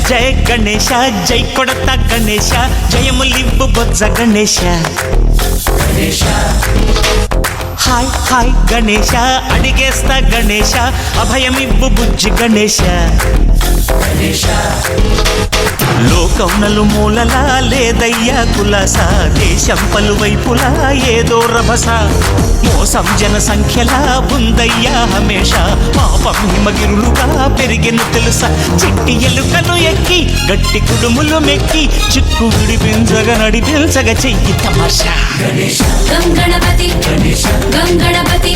జయ గణేశ జై కొడత గణేశ జయములివ్వు బొజ్జ Ganesha hi hi Ganesha అడిగేస్తా Ganesha అభయమివ్వు బుజ్జి గణేశ లోకం నలుమూలలా లేదయ్యా కులాస దేశం పలువైపులా ఏదో రభస మోసం జన సంఖ్యలా ఉందయ్యా హమేష పాపం హిమగిరులుగా పెరిగిన తెలుసా చిట్టి ఎలుకలు ఎక్కి గట్టి కుడుములు మెక్కి చిక్కు విడిపించగా నడిపించగా చెయ్యి తమాషా గణపతి గణపతి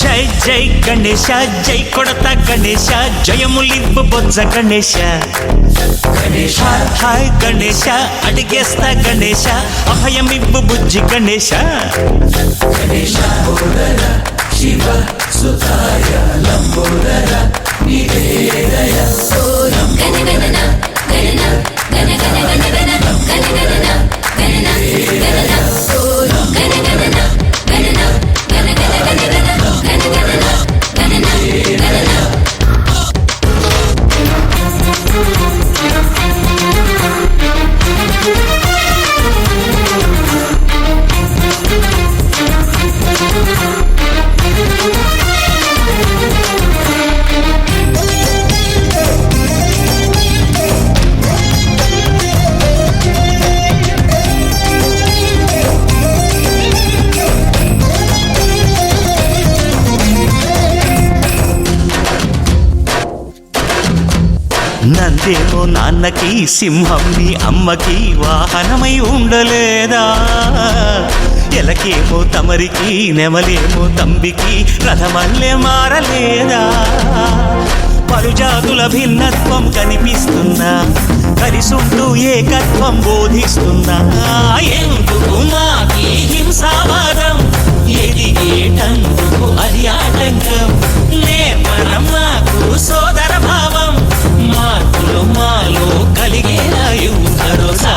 జై జై గణేశ జై కొడత గణేశ జయములివ్వు బొజ్జ గణేశ హాయ్ గణేశ అడిగేస్తా గణేశ అభయమివ్వు బుజ్జి గణేశ శివ సుతాయ లంబోదర నివేదయ నందేమో నాన్నకి సింహం నీ అమ్మకి వాహనమై ఉండలేదా ఎలకేమో తమరికి నెమలేమో తంబికి రథమల్లే మారలేదా పలుజాతుల భిన్నత్వం కనిపిస్తున్నా కలిసుంటూ ఏకత్వం బోధిస్తున్నా ఎందుకు మాకి హింసావాదం ఎదిగేటందుకు అది ఆటంకం నేర్పరం మాకు సోదర భావం మార్పులు మాలో కలిగేలాయు భరోసా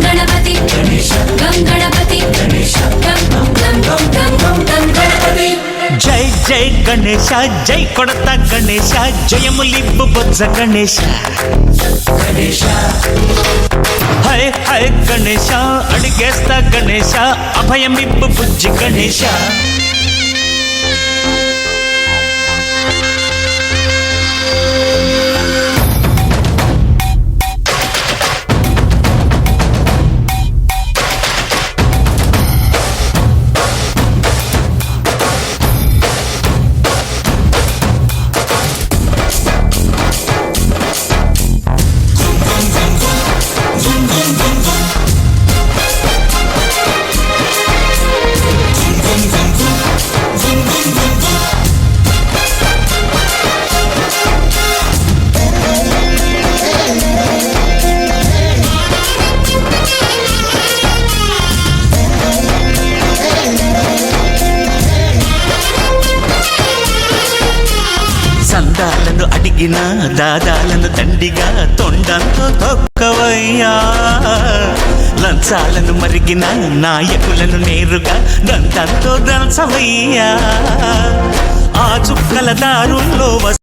గణపతి గణపతి జై జై గణేశ జై కొడత గణేశ జయములివ్వు బొజ్జ గణేశ హై హై గణేశ అడిగేస్తా గణేశ అభయమివ్వు బుజ్జి గణేశ సందాలను అడిగిన దాదాలను దండిగా తొండంతో తొక్కవయ్యా లంచాలను మరిగిన నాయకులను నేరుగా దంతంతో దంచవయ్యా ఆ చుక్కల దారుల్లో